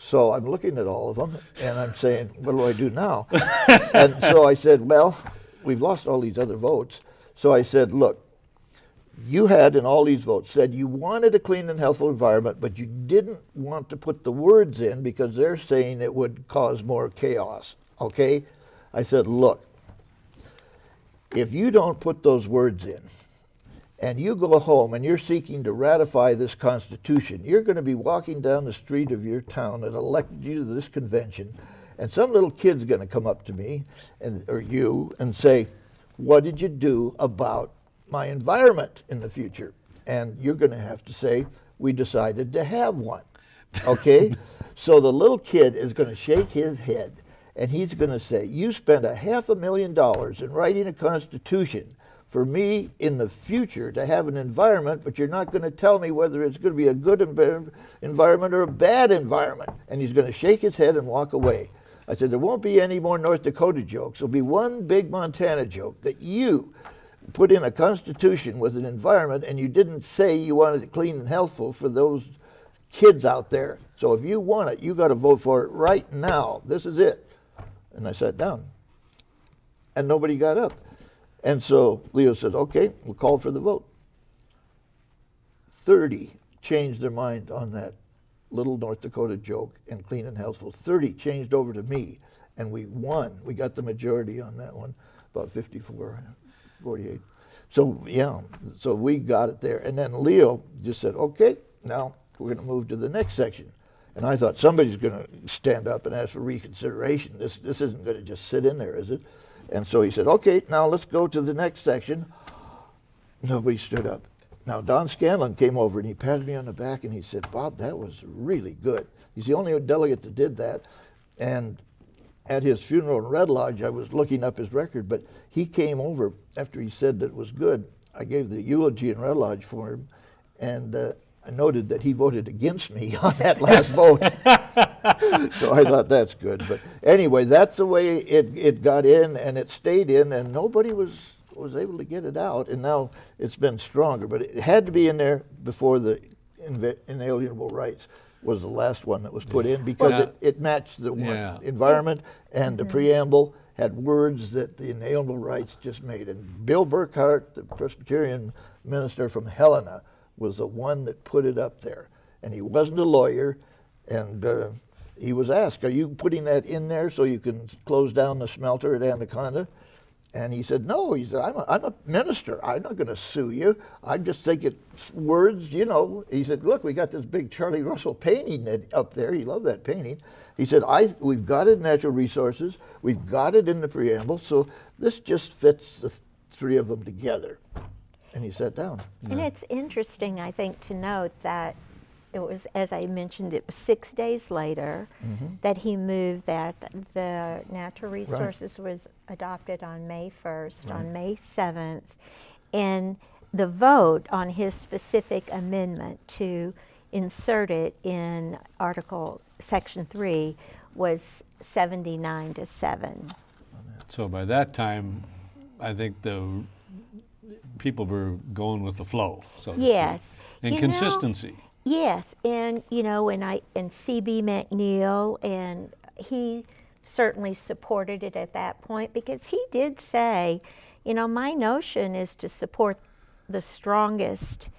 So I'm looking at all of them and I'm saying, what do I do now? And so I said, well, we've lost all these other votes. So I said, look, you had in all these votes said you wanted a clean and healthful environment, but you didn't want to put the words in because they're saying it would cause more chaos, okay? I said, look, if you don't put those words in and you go home and you're seeking to ratify this Constitution, you're going to be walking down the street of your town that elected you to this convention, and some little kid's going to come up to me, or you, and say, what did you do about my environment in the future? And you're going to have to say, we decided to have one, okay? So the little kid is going to shake his head, and he's going to say, you spent $500,000 in writing a Constitution for me in the future to have an environment, but you're not going to tell me whether it's going to be a good environment or a bad environment. And he's going to shake his head and walk away. I said, there won't be any more North Dakota jokes. There'll be one big Montana joke that you put in a Constitution with an environment and you didn't say you wanted it clean and healthful for those kids out there. So if you want it, you got to vote for it right now. This is it. And I sat down. And nobody got up. And so Leo said, okay, we'll call for the vote. 30 changed their mind on that little North Dakota joke and clean and healthful. 30 changed over to me, and we won. We got the majority on that one, about 54, 48. So, yeah, so we got it there. And then Leo just said, okay, now we're going to move to the next section. And I thought somebody's going to stand up and ask for reconsideration. This isn't going to just sit in there, is it? And so he said, okay, now let's go to the next section. Nobody stood up. Now, Don Scanlon came over and he patted me on the back and he said, Bob, that was really good. He's the only delegate that did that. And at his funeral in Red Lodge, I was looking up his record, but he came over after he said that it was good. I gave the eulogy in Red Lodge for him, and I noted that he voted against me on that last vote. So I thought that's good. But anyway, that's the way it got in, and it stayed in, and nobody was able to get it out, and now it's been stronger. But it had to be in there before the inalienable rights was the last one that was put in, because it matched the environment, and the preamble had words that the inalienable rights just made. And Bill Burkhart, the Presbyterian minister from Helena, was the one that put it up there. And he wasn't a lawyer, and he was asked, are you putting that in there so you can close down the smelter at Anaconda? And he said, no. He said, I'm a minister. I'm not going to sue you. I just think it's words, you know. He said, look, we got this big Charlie Russell painting up there. He loved that painting. He said, we've got it in natural resources. We've got it in the preamble. So this just fits the three of them together. And he sat down. And it's interesting, I think, to note that it was, as I mentioned, it was 6 days later that he moved that the natural resources was adopted on May 1st, on May 7th, and the vote on his specific amendment to insert it in Section 3 was 79-7. So by that time, I think the people were going with the flow, so to speak. And consistency. Yes, and and C.B. McNeil, and he certainly supported it at that point, because he did say, my notion is to support the strongest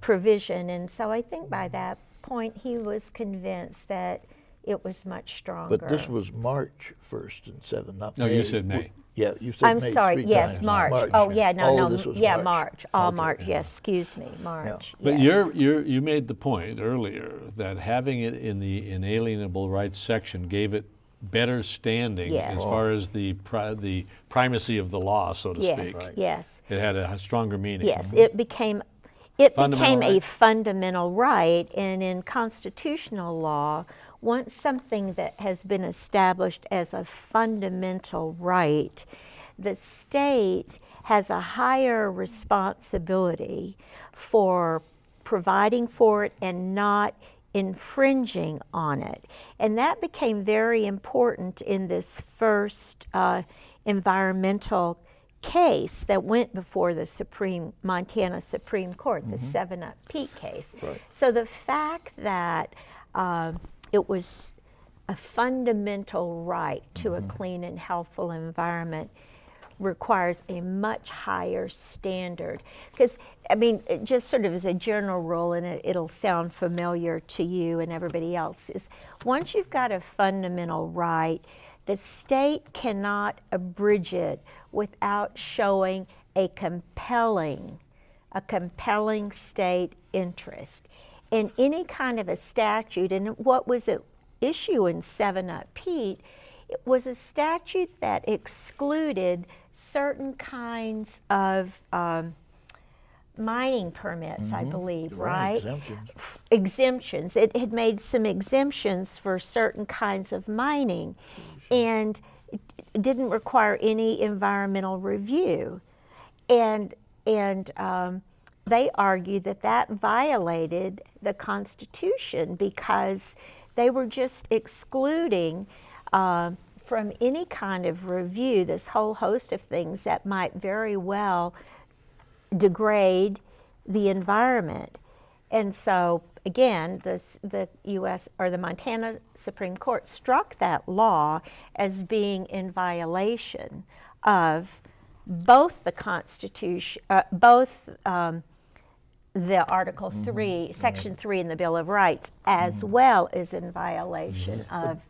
provision, and so I think by that point he was convinced that it was much stronger. But this was March 1st and 7, not May. No, you said May. Yeah, you said I'm May sorry, 3 yes, times. March. Oh, yeah, This was March. March. All Okay. March, yes, excuse me, March. But yes. you made the point earlier that having it in the inalienable rights section gave it better standing as far as the primacy of the law, so to speak. Yes. It had a stronger meaning. Yes, it became a fundamental right, and in constitutional law, once something that has been established as a fundamental right, the state has a higher responsibility for providing for it and not infringing on it. And that became very important in this first environmental case that went before the Montana Supreme Court, the 7-Up Peak case. Right. So the fact that it was a fundamental right to a clean and healthful environment requires a much higher standard. Because, just sort of as a general rule, and it'll sound familiar to you and everybody else, is once you've got a fundamental right, the state cannot abridge it without showing a compelling state interest. In any kind of a statute, and what was at issue in 7-Up Pete, it was a statute that excluded certain kinds of mining permits, I believe, right? Exemptions. It had made some exemptions for certain kinds of mining, and it didn't require any environmental review. And they argued that violated the Constitution because they were just excluding from any kind of review this whole host of things that might very well degrade the environment. And so, again, the U.S. or the Montana Supreme Court struck that law as being in violation of both the Constitution, the Article 3, Section 3 in the Bill of Rights, as well as in violation of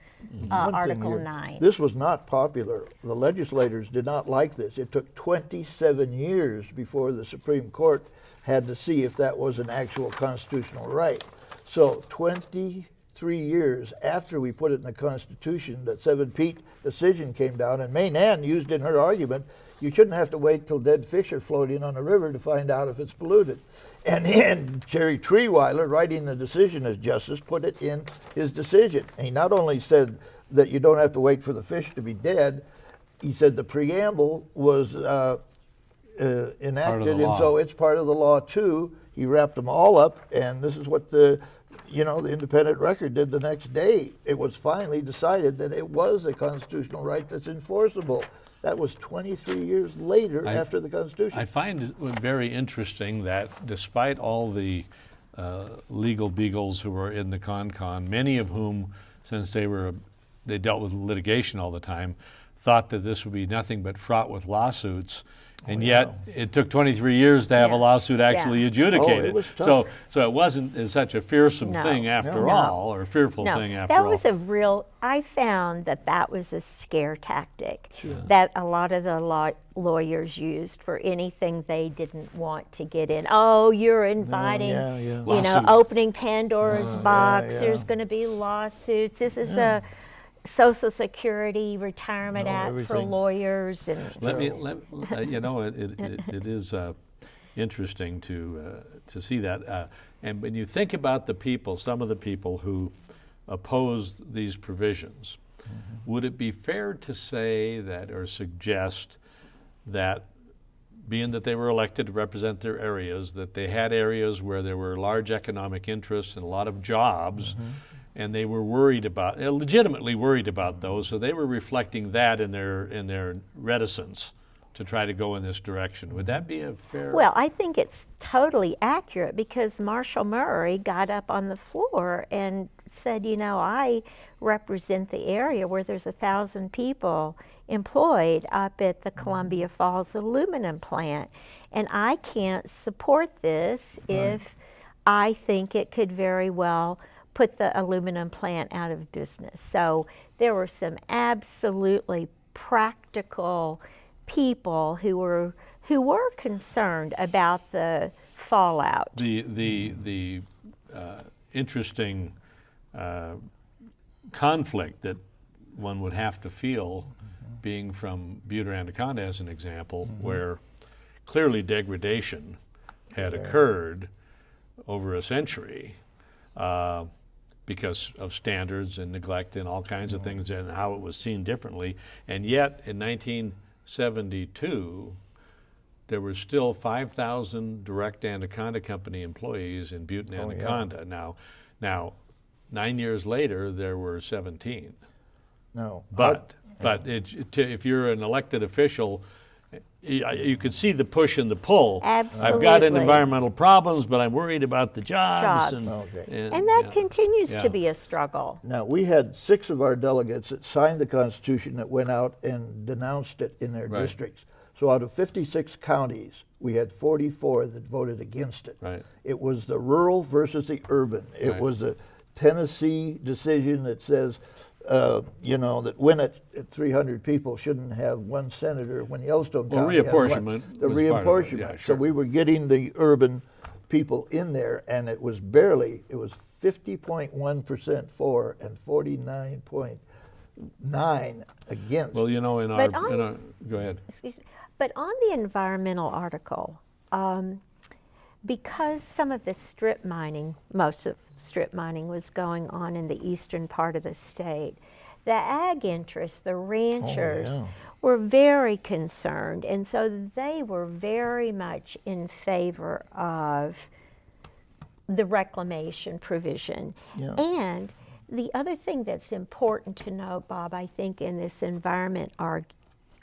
Article 9. This was not popular. The legislators did not like this. It took 27 years before the Supreme Court had to see if that was an actual constitutional right. So 27 23 years after we put it in the Constitution that 7-Pete decision came down, and Maine Ann used in her argument, you shouldn't have to wait till dead fish are floating on a river to find out if it's polluted. And Jerry Treeweiler, writing the decision as justice, put it in his decision. And he not only said that you don't have to wait for the fish to be dead, he said the preamble was enacted, and so it's part of the law too. He wrapped them all up, and this is what the Independent Record did the next day. It was finally decided that it was a constitutional right that's enforceable. That was 23 years later after the Constitution. I find it very interesting that despite all the legal beagles who were in the con, many of whom, since they dealt with litigation all the time, thought that this would be nothing but fraught with lawsuits, and yet it took 23 years to have a lawsuit actually adjudicated. It was tough. So it wasn't such a fearsome thing after all, or fearful thing after all. That was a real, I found that was a scare tactic that a lot of the lawyers used for anything they didn't want to get in. Oh, you're inviting, you know, opening Pandora's box, there's going to be lawsuits, this is a Social Security Retirement Act for lawyers, and you know, it is interesting to see that. And when you think about the people, some of the people who opposed these provisions, would it be fair to say that, or suggest that, being that they were elected to represent their areas, that they had areas where there were large economic interests and a lot of jobs? And they were worried about, legitimately worried about those, so they were reflecting that in their reticence to try to go in this direction. Would that be a fair? Well, I think it's totally accurate, because Marshall Murray got up on the floor and said, you know, I represent the area where there's 1,000 people employed up at the Columbia Falls aluminum plant, and I can't support this if I think it could very well put the aluminum plant out of business. So there were some absolutely practical people who were concerned about the fallout. The interesting conflict that one would have to feel, being from Butte or Anaconda as an example, where clearly degradation had occurred over a century, because of standards and neglect and all kinds of things, and how it was seen differently. And yet in 1972, there were still 5,000 direct Anaconda Company employees in Butte and Anaconda. Now, 9 years later, there were 17. But if you're an elected official, you could see the push and the pull. Absolutely. I've got environmental problems, but I'm worried about the jobs. And that continues to be a struggle. Now, we had 6 of our delegates that signed the Constitution that went out and denounced it in their districts. So out of 56 counties, we had 44 that voted against it. It was the rural versus the urban. It was the Tennessee decision that says, you know, that Winnett at 300 people shouldn't have one senator when Yellowstone County had one. The reapportionment. So we were getting the urban people in there, and it was 50.1% for and 49.9 against. Well, you know, go ahead. Excuse me. But on the environmental article, because some of the strip mining, most of strip mining was going on in the eastern part of the state, the ag interests, the ranchers, were very concerned, and so they were very much in favor of the reclamation provision. And the other thing that's important to note, Bob, I think in this environment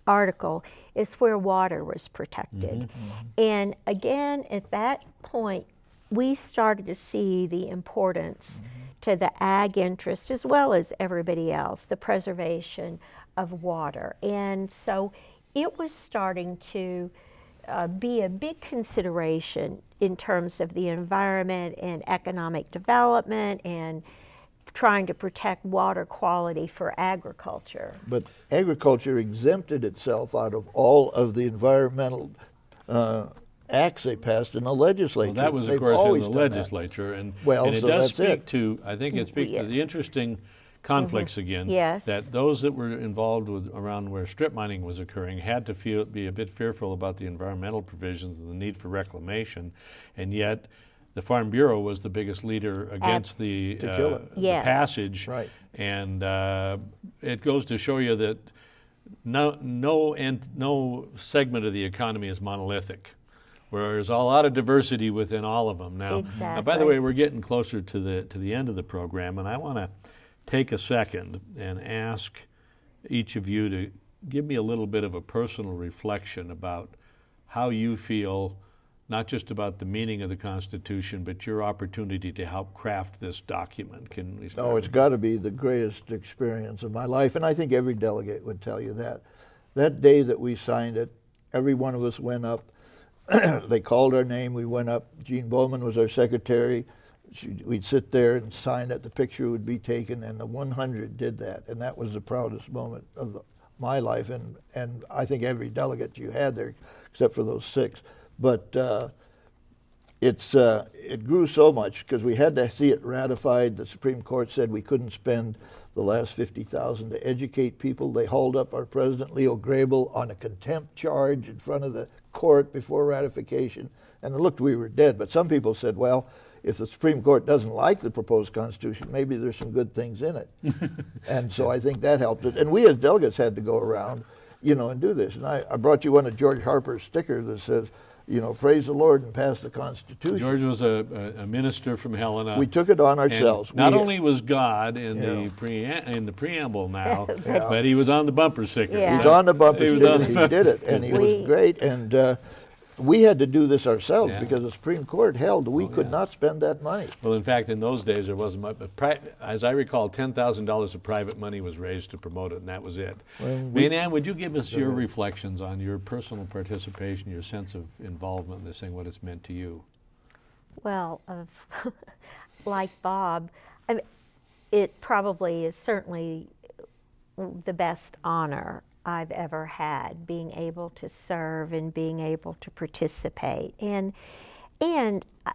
article, is where water was protected. And again, at that point, we started to see the importance to the ag interest, as well as everybody else, the preservation of water. And so it was starting to be a big consideration in terms of the environment and economic development and trying to protect water quality for agriculture. But agriculture exempted itself out of all of the environmental acts they passed in the legislature. Well, that was, of They've course, in always the done that. legislature, and Well, and it so does that's speak it. to. I think it speaks to the interesting conflicts again. Yes. That those that were involved with around where strip mining was occurring had to be a bit fearful about the environmental provisions and the need for reclamation, and yet the Farm Bureau was the biggest leader against the kill it. the Yes. passage. Right. And it goes to show you that no segment of the economy is monolithic. There's a lot of diversity within all of them. Now, by the Exactly. way, we're getting closer to the end of the program, and I want to take a second and ask each of you to give me a little bit of a personal reflection about how you feel, not just about the meaning of the Constitution, but your opportunity to help craft this document. Can we start? Oh, it's got to be the greatest experience of my life, and I think every delegate would tell you that. That day that we signed it, every one of us went up. They called our name, we went up. Jean Bowman was our secretary. We'd sit there and sign it, the picture would be taken, and the 100 did that, and that was the proudest moment of my life, and I think every delegate you had there, except for those 6. But it grew so much because we had to see it ratified. The Supreme Court said we couldn't spend the last $50,000 to educate people. They hauled up our president, Leo Grable, on a contempt charge in front of the court before ratification, and it looked we were dead. But some people said, well, if the Supreme Court doesn't like the proposed Constitution, maybe there's some good things in it. And so I think that helped it. And we as delegates had to go around, and do this. And I brought you one of George Harper's stickers that says, praise the Lord and pass the Constitution. George was a minister from Helena. We took it on ourselves. And not only was God in the preamble now, but he was on the bumper sticker. Yeah. He was on the bumper He was sticker, on and the he did it, and he was great. And we had to do this ourselves because the Supreme Court held we could not spend that money. Well, in fact, in those days there wasn't much. But as I recall, $10,000 of private money was raised to promote it, and that was it. Well, Maynann, would you give us your reflections on your personal participation, your sense of involvement in this thing, what it's meant to you? Well, like Bob, it probably is certainly the best honor I've ever had, being able to serve and being able to participate. And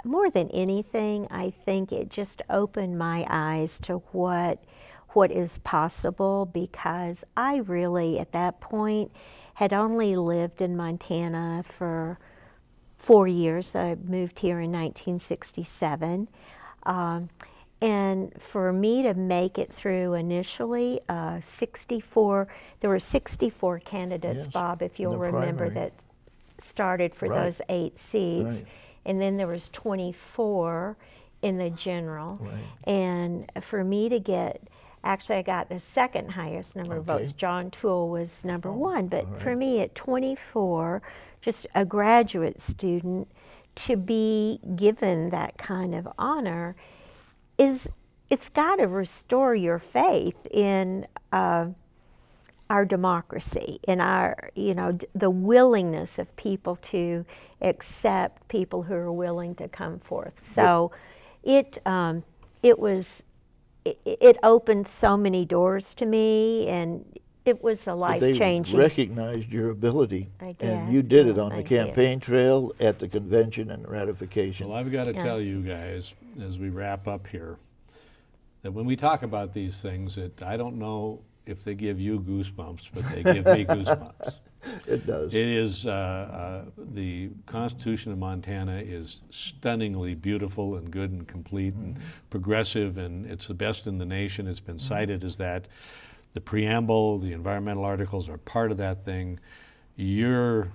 more than anything, I think it just opened my eyes to what is possible, because I really, at that point, had only lived in Montana for 4 years. I moved here in 1967. And for me to make it through initially, there were 64 candidates, Yes, Bob, if you'll in the remember, primary. that started for those 8 seats. Right. And then there was 24 in the general. Right. And for me to actually I got the second highest number of votes. John Toole was number 1. But for me at 24, just a graduate student, to be given that kind of honor, it's got to restore your faith in our democracy, in our, the willingness of people to accept people who are willing to come forth. So it opened so many doors to me, and it was a life-changing. They recognized your ability, I guess. and you did it on the Thank campaign trail, at the convention, and ratification. Well, I've got to tell you guys, as we wrap up here, that when we talk about these things, I don't know if they give you goosebumps, but they give me goosebumps. It does. It is, the Constitution of Montana is stunningly beautiful and good and complete and progressive, and it's the best in the nation. It's been cited as that. The preamble, the environmental articles are part of that thing. You're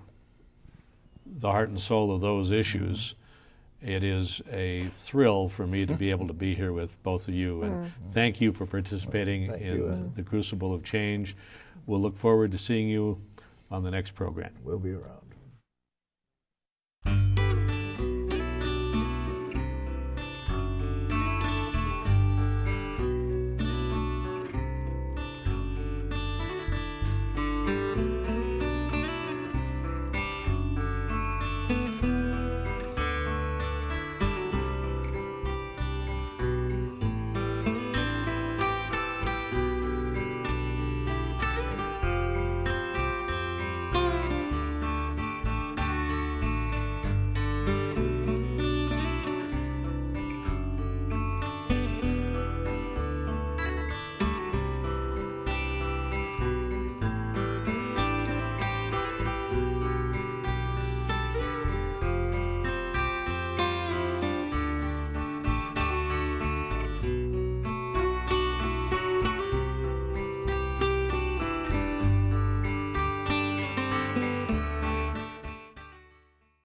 the heart and soul of those issues. It is a thrill for me to be able to be here with both of you, and thank you for participating in the Crucible of Change. We'll look forward to seeing you on the next program. We'll be around.